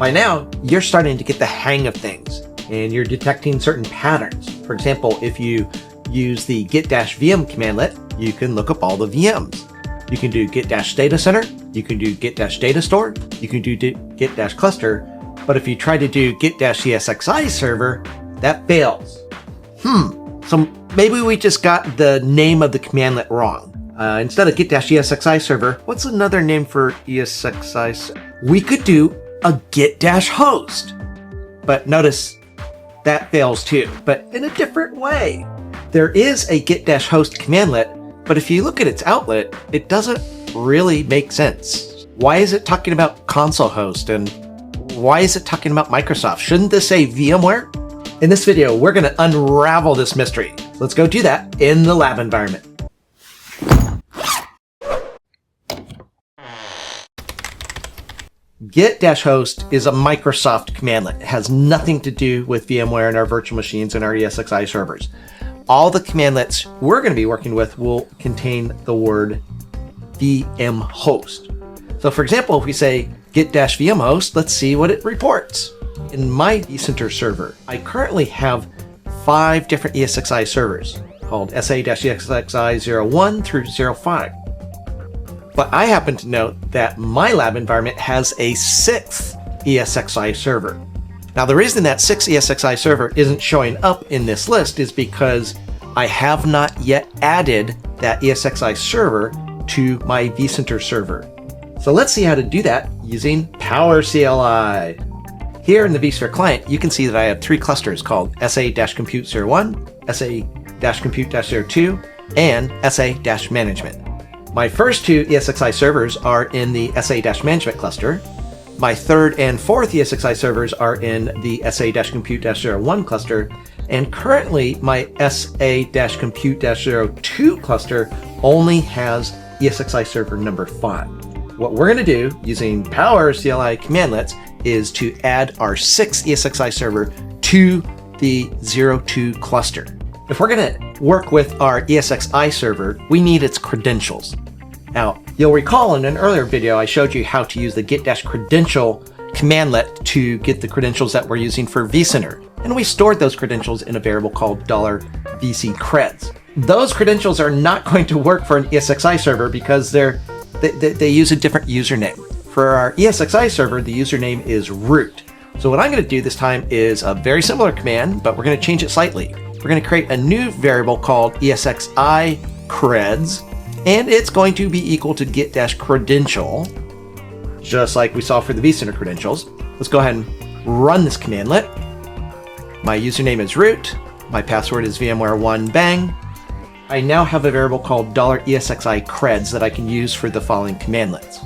By now, you're starting to get the hang of things and you're detecting certain patterns. For example, if you use the get-vm commandlet, you can look up all the VMs. You can do get-data center, you can do get-data store, you can do get-cluster, but if you try to do get-ESXi server, that fails. So maybe we just got the name of the commandlet wrong. Instead of get-ESXi server, what's another name for ESXi? We could do a get-host. But notice that fails too, but in a different way. There is a get-host commandlet, but if you look at its outlet, it doesn't really make sense. Why is it talking about console host and why is it talking about Microsoft? Shouldn't this say VMware? In this video, we're going to unravel this mystery. Let's go do that in the lab environment. Get-host is a Microsoft commandlet. It has nothing to do with VMware and our virtual machines and our ESXi servers. All the commandlets we're going to be working with will contain the word VMHost. So for example, if we say get-VMHost, let's see what it reports. In my vCenter server, I currently have 5 different ESXi servers called SA-ESXi 01 through 05. But I happen to note that my lab environment has a 6th ESXi server. Now the reason that 6th ESXi server isn't showing up in this list is because I have not yet added that ESXi server to my vCenter server. So let's see how to do that using PowerCLI. Here in the vSphere client, you can see that I have 3 clusters called SA-Compute01, SA-Compute-02, and SA-Management. My first 2 ESXi servers are in the SA-Management cluster. My 3rd and 4th ESXi servers are in the SA-Compute-01 cluster. And currently, my SA-Compute-02 cluster only has ESXi server number 5. What we're going to do using PowerCLI commandlets is to add our 6th ESXi server to the 02 cluster. If we're going to work with our ESXi server, we need its credentials. Now, you'll recall in an earlier video, I showed you how to use the Get-Credential commandlet to get the credentials that we're using for vCenter. And we stored those credentials in a variable called $vCreds. Those credentials are not going to work for an ESXi server because they use a different username. For our ESXi server, the username is root. So what I'm going to do this time is a very similar command, but we're going to change it slightly. We're going to create a new variable called ESXi creds, and it's going to be equal to get-credential, just like we saw for the vCenter credentials. Let's go ahead and run this commandlet. My username is root. My password is VMware1bang. I now have a variable called $ESXi creds that I can use for the following commandlets.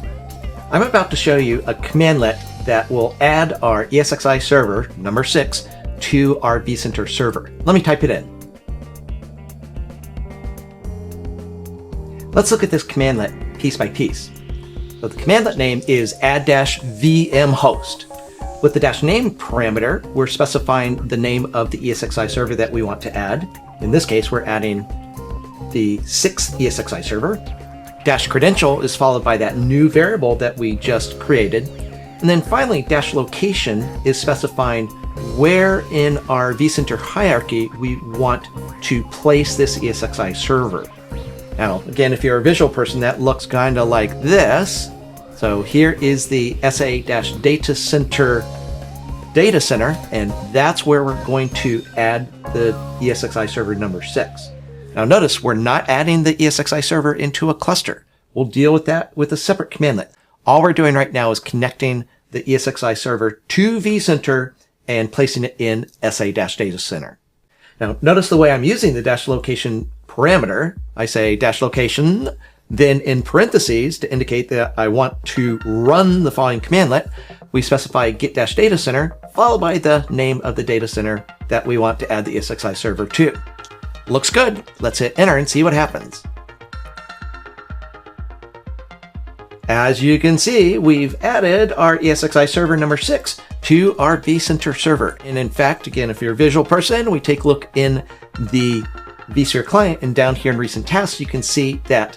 I'm about to show you a commandlet that will add our ESXi server, number 6, to our vCenter server. Let me type it in. Let's look at this commandlet piece by piece. So the commandlet name is Add-VMHost. With the -name parameter, we're specifying the name of the ESXi server that we want to add. In this case, we're adding the 6th ESXi server. -credential is followed by that new variable that we just created. And then finally, -location is specifying where in our vCenter hierarchy we want to place this ESXi server. Now, again, if you're a visual person, that looks kind of like this. So here is the SA-Data Center data center, and that's where we're going to add the ESXi server number 6. Now notice we're not adding the ESXi server into a cluster. We'll deal with that with a separate commandlet. All we're doing right now is connecting the ESXi server to vCenter and placing it in SA-Data Center. Now notice the way I'm using the -location parameter. I say -location, then in parentheses to indicate that I want to run the following commandlet, we specify get-data center followed by the name of the data center that we want to add the ESXi server to. Looks good. Let's hit enter and see what happens. As you can see, we've added our ESXi server number 6 to our vCenter server. And in fact, again, if you're a visual person, we take a look in the vSphere client, and down here in recent tasks, you can see that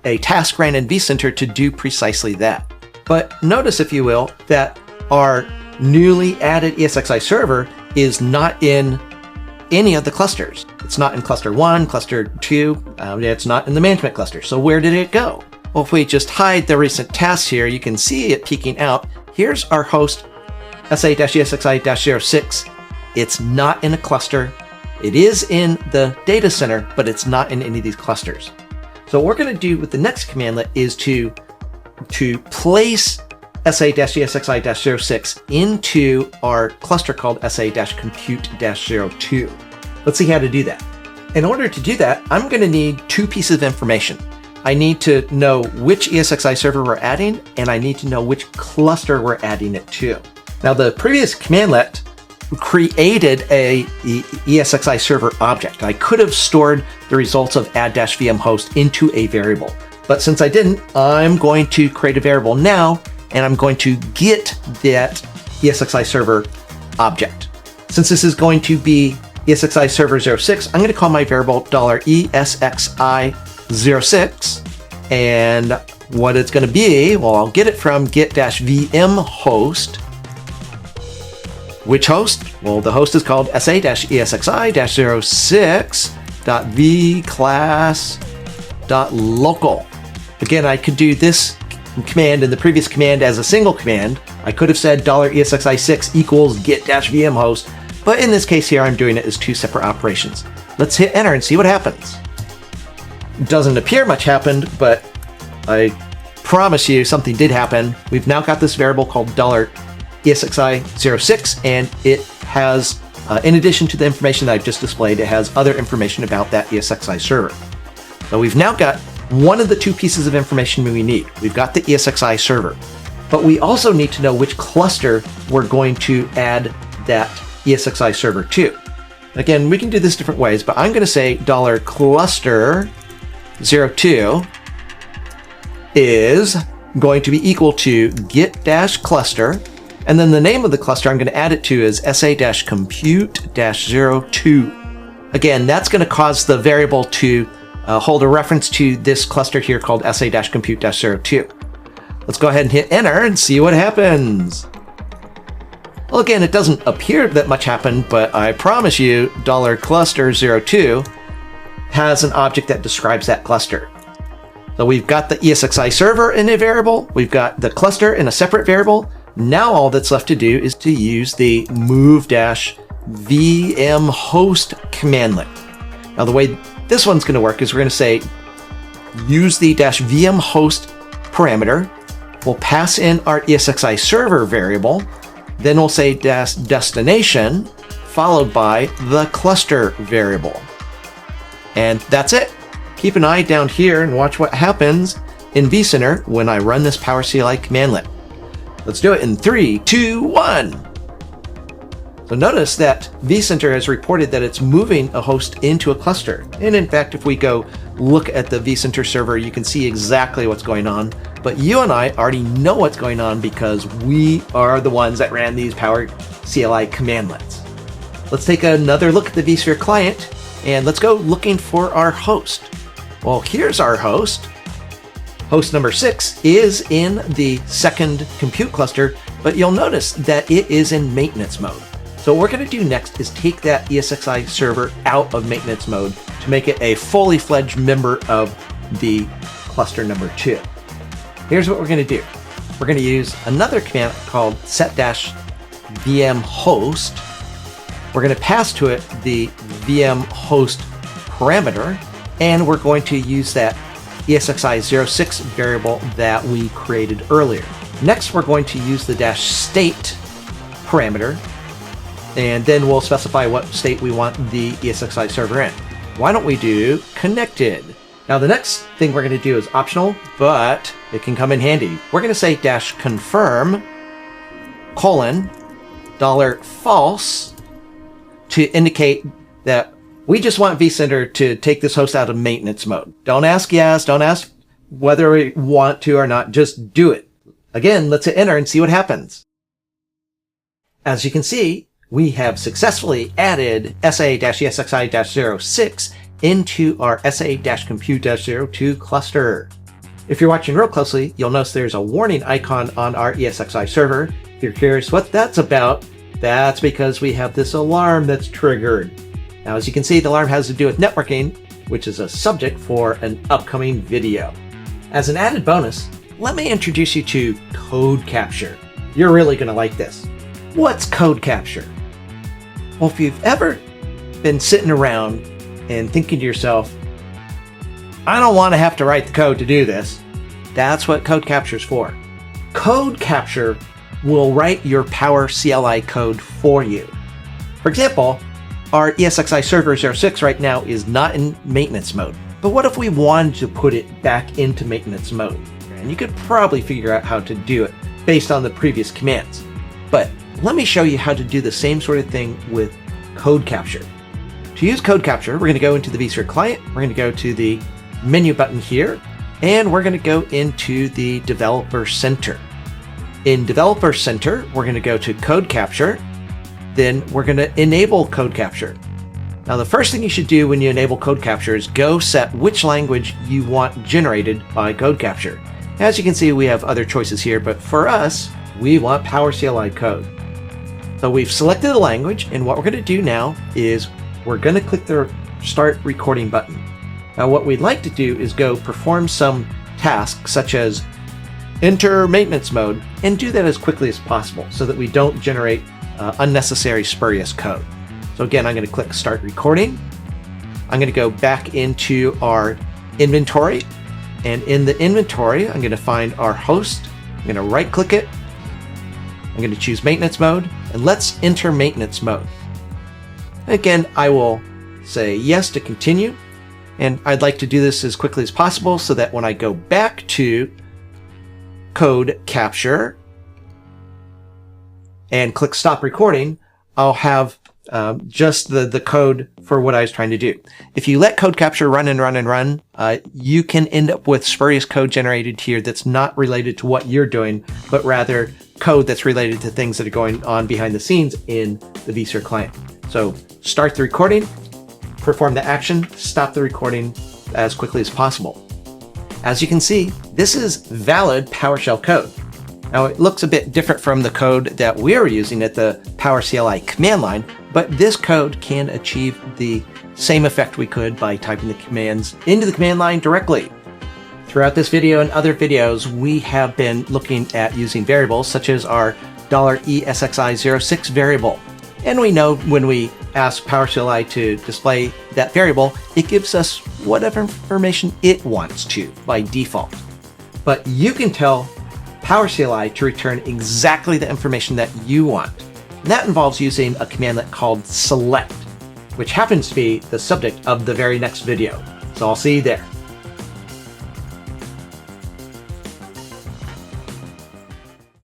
a task ran in vCenter to do precisely that. But notice, if you will, that our newly added ESXi server is not in any of the clusters. It's not in cluster 1, cluster 2, it's not in the management cluster. So where did it go? Well, if we just hide the recent tasks here, you can see it peeking out. Here's our host, sa-ESXi-06. It's not in a cluster. It is in the data center, but it's not in any of these clusters. So what we're going to do with the next commandlet is to place sa-ESXi-06 into our cluster called sa-compute-02. Let's see how to do that. In order to do that, I'm going to need two pieces of information. I need to know which ESXi server we're adding, and I need to know which cluster we're adding it to. Now, the previous commandlet created a ESXi server object. I could have stored the results of Add-VMHost into a variable, but since I didn't, I'm going to create a variable now, and I'm going to get that ESXi server object. Since this is going to be ESXi server 06, I'm going to call my variable $ESXi06, and what it's going to be, well, I'll get it from Get-VMHost. Which host? Well, the host is called sa-ESXi-06.vclass.local. Again, I could do this command and the previous command as a single command. I could have said $ESXi6 equals Get-VMHost, but in this case here, I'm doing it as two separate operations. Let's hit enter and see what happens. It doesn't appear much happened, but I promise you something did happen. We've now got this variable called $ESXi06, and it has, in addition to the information that I've just displayed, it has other information about that ESXi server. So we've now got one of the two pieces of information we need. We've got the ESXi server, but we also need to know which cluster we're going to add that ESXi server to. Again, we can do this different ways, but I'm going to say $cluster02 is going to be equal to get-cluster, and then the name of the cluster I'm going to add it to is sa-compute-02. Again, that's going to cause the variable to hold a reference to this cluster here called sa-compute-02. Let's go ahead and hit enter and see what happens. Well, again, it doesn't appear that much happened, but I promise you $cluster02 has an object that describes that cluster. So we've got the ESXi server in a variable, we've got the cluster in a separate variable. Now all that's left to do is to use the Move-VMHost commandlet. Now the way this one's going to work is we're going to say use the -vmhost parameter. We'll pass in our ESXi server variable. Then we'll say destination followed by the cluster variable. And that's it. Keep an eye down here and watch what happens in vCenter when I run this PowerCLI commandlet. Let's do it in 3, 2, 1. So notice that vCenter has reported that it's moving a host into a cluster. And in fact, if we go look at the vCenter server, you can see exactly what's going on. But you and I already know what's going on because we are the ones that ran these PowerCLI commandlets. Let's take another look at the vSphere client and let's go looking for our host. Well, here's our host. Host number 6 is in the second compute cluster, but you'll notice that it is in maintenance mode. So what we're going to do next is take that ESXi server out of maintenance mode to make it a fully fledged member of the cluster number 2. Here's what we're going to do. We're going to use another command called Set-VMHost. We're going to pass to it the VMHost parameter, and we're going to use that ESXi06 variable that we created earlier. Next, we're going to use the -state parameter, and then we'll specify what state we want the ESXi server in. Why don't we do connected? Now, the next thing we're going to do is optional, but it can come in handy. We're going to say -confirm $false to indicate that we just want vCenter to take this host out of maintenance mode. Don't ask yes, don't ask whether we want to or not, just do it. Again, let's hit enter and see what happens. As you can see, we have successfully added sa-ESXi-06 into our sa-compute-02 cluster. If you're watching real closely, you'll notice there's a warning icon on our ESXi server. If you're curious what that's about, that's because we have this alarm that's triggered. Now, as you can see, the alarm has to do with networking, which is a subject for an upcoming video. As an added bonus, let me introduce you to code capture. You're really going to like this. What's code capture? Well, if you've ever been sitting around and thinking to yourself, I don't want to have to write the code to do this, that's what code capture is for. Code capture will write your PowerCLI code for you. For example, our ESXi server 06 right now is not in maintenance mode. But what if we wanted to put it back into maintenance mode? And you could probably figure out how to do it based on the previous commands. But let me show you how to do the same sort of thing with code capture. To use code capture, we're going to go into the vSphere client, we're going to go to the menu button here, and we're going to go into the Developer Center. In Developer Center, we're going to go to Code Capture, then we're going to enable Code Capture. Now, the first thing you should do when you enable Code Capture is go set which language you want generated by Code Capture. As you can see, we have other choices here, but for us, we want PowerCLI code. So we've selected the language, and what we're going to do now is we're going to click the Start Recording button. Now, what we'd like to do is go perform some tasks such as enter maintenance mode and do that as quickly as possible so that we don't generate unnecessary spurious code. So again, I'm going to click Start Recording. I'm going to go back into our inventory, and in the inventory, I'm going to find our host. I'm going to right click it. I'm going to choose maintenance mode, and let's enter maintenance mode. Again, I will say yes to continue. And I'd like to do this as quickly as possible so that when I go back to Code Capture and click Stop Recording, I'll have just the code for what I was trying to do. If you let Code Capture run and run and run, you can end up with spurious code generated here that's not related to what you're doing, but rather code that's related to things that are going on behind the scenes in the vSphere client. So start the recording, perform the action, stop the recording as quickly as possible. As you can see, this is valid PowerShell code. Now, it looks a bit different from the code that we're using at the PowerCLI command line, but this code can achieve the same effect we could by typing the commands into the command line directly. Throughout this video and other videos, we have been looking at using variables such as our $ESXi.06 variable. And we know when we ask PowerCLI to display that variable, it gives us whatever information it wants to by default. But you can tell PowerCLI to return exactly the information that you want. And that involves using a commandlet called select, which happens to be the subject of the very next video. So I'll see you there.